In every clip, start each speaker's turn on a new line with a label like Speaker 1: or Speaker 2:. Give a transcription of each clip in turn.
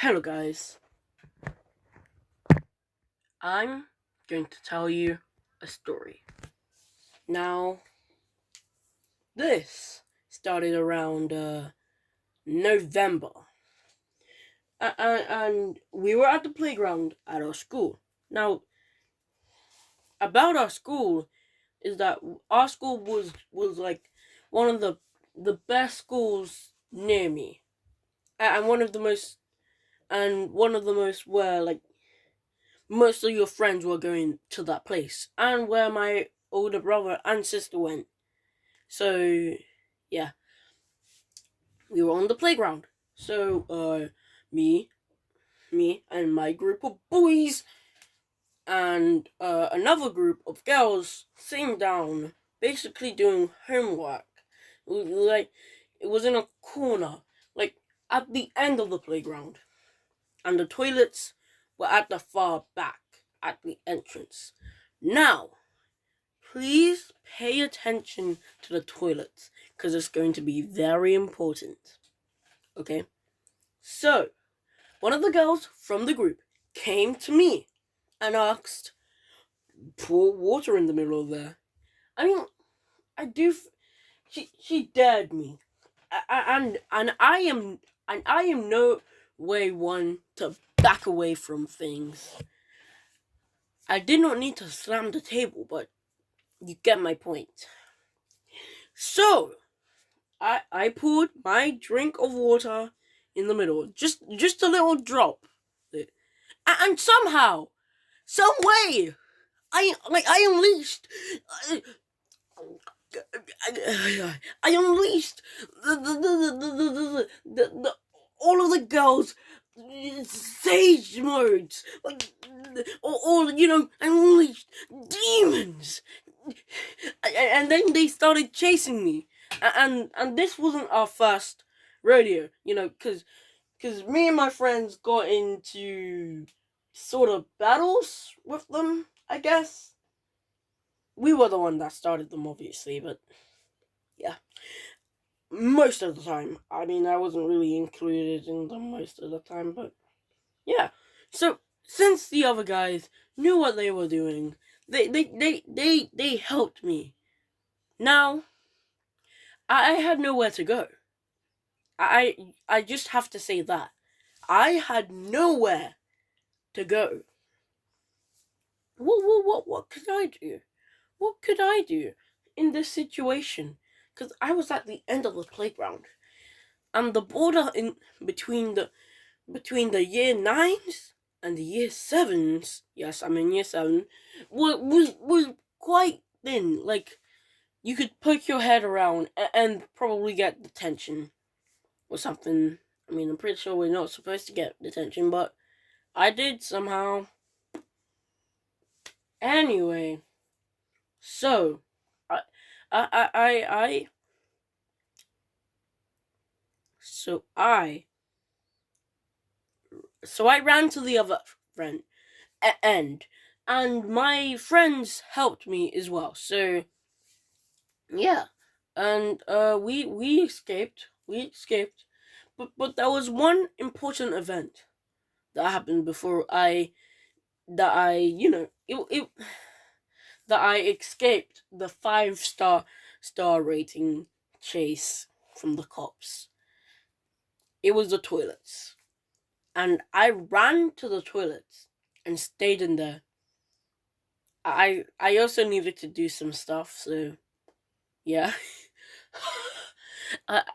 Speaker 1: Hello, guys. I'm going to tell you a story. Now, this started around November, and we were at the playground at our school. Now, about our school is that our school was like one of the best schools near me, and one of the most where like most of your friends were going to that place, and where my older brother and sister went. So, yeah, we were on the playground. So, me, and my group of boys and another group of girls sitting down, basically doing homework. Like, it was in a corner, like at the end of the playground, and the toilets were at the far back, at the entrance. Now, please pay attention to the toilets, because it's going to be very important. Okay? So, one of the girls from the group came to me and asked, pour water in the middle of there. I mean, I do. She dared me, and I am no way one to back away from things. I did not need to slam the table, but you get my point. So, I poured my drink of water in the middle, just a little drop, and somehow, some way, I unleashed, I unleashed the all of the girls' sage modes, like all I unleashed demons, and then they started chasing me, and this wasn't our first rodeo, because me and my friends got into sort of battles with them, I guess. We were the one that started them, obviously, but yeah. Most of the time. I mean, I wasn't really included in them most of the time, but yeah. So, since the other guys knew what they were doing, they helped me. Now, I had nowhere to go. I just have to say that. I had nowhere to go. What could I do? What could I do in this situation? Because I was at the end of the playground, and the border in between the year nines and the year sevens. Yes, I'm in year seven. Was quite thin. Like, you could poke your head around and probably get detention or something. I mean, I'm pretty sure we're not supposed to get detention, but I did somehow. Anyway, so I I I I, I so I so I ran to the other friend end, and my friends helped me as well. So yeah, and we escaped. We escaped, but there was one important event that happened before I it that I escaped the star rating chase from the cops. It was the toilets, and I ran to the toilets and stayed in there. I also needed to do some stuff, so yeah.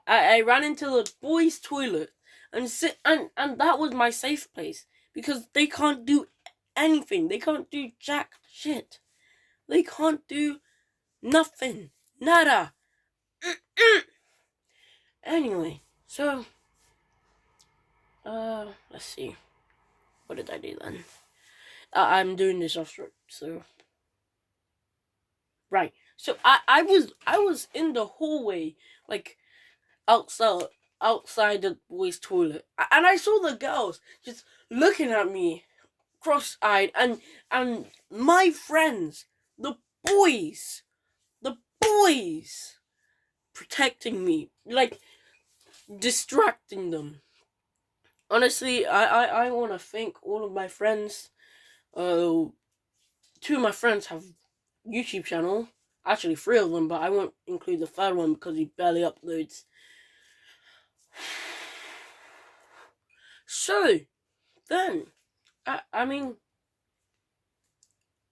Speaker 1: I ran into the boys' toilet and that was my safe place, because they can't do anything. They can't do jack shit. They can't do nothing. Nada. Anyway, so let's see. What did I do then? I'm doing this off script, so right. So I was in the hallway, like outside outside the boys' toilet, and I saw the girls just looking at me cross-eyed, and my friends, boys the boys protecting me, like distracting them. Honestly, I want to thank all of my friends. Two of my friends have YouTube channel. Actually, three of them, but I won't include the third one because he barely uploads. So then, I mean,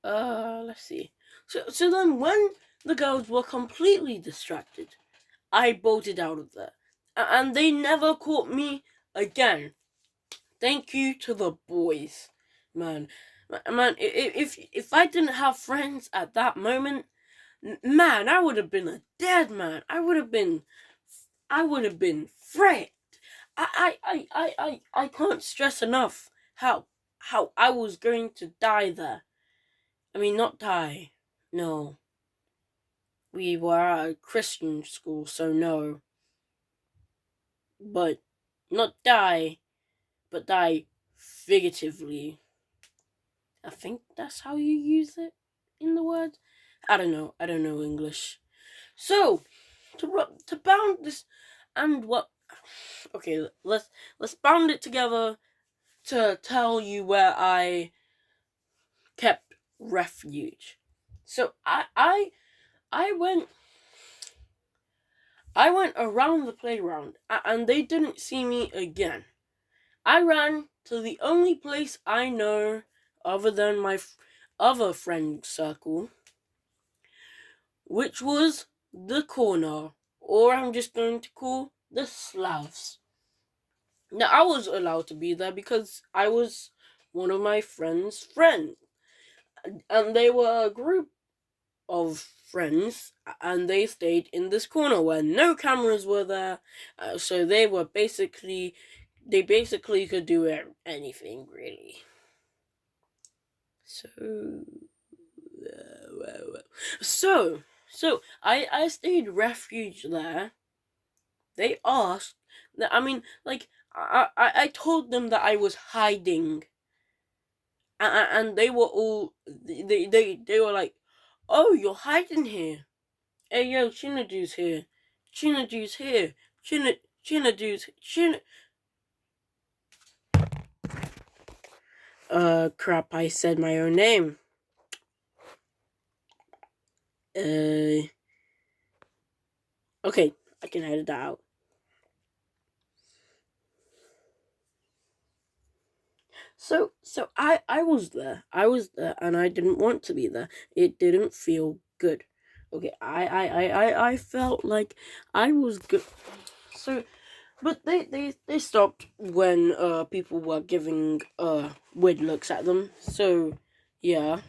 Speaker 1: let's see. So then, when the girls were completely distracted, I bolted out of there, and they never caught me again. Thank you to the boys, man. Man, if I didn't have friends at that moment, man, I would have been a dead man. I would have been fricked. I can't stress enough how I was going to die there. I mean, not die. No, we were at a Christian school, so no. But not die, but die figuratively. I think that's how you use it in the word. I don't know. I don't know English. So to bound this and what? Okay, let's bound it together to tell you where I kept refuge. So I went around the playground and they didn't see me again. I ran to the only place I know other than my other friend circle, which was the corner, or I'm just going to call the Slavs. Now, I was allowed to be there because I was one of my friend's friends, and they were a group of friends, and they stayed in this corner where no cameras were there, so they basically could do anything really. So I stayed refuge there. They asked that, I mean, like, I told them that I was hiding, and they were all they were like, "Oh, you're hiding here. Hey, yo, Chinadu's here. Chinadu's here. Chinadu's China." Crap! I said my own name. Okay, I can edit that out. So I was there. I was there, and I didn't want to be there. It didn't feel good. Okay, I felt like I was good. So, but they stopped when people were giving weird looks at them. So, yeah.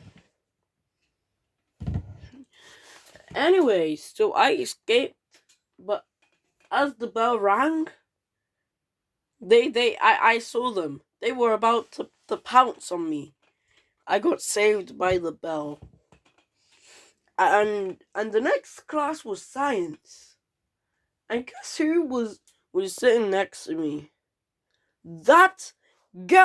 Speaker 1: Anyways, so I escaped, but as the bell rang, I saw them. They were about to pounce on me. I got saved by the bell. And the next class was science. And guess who was sitting next to me? That girl.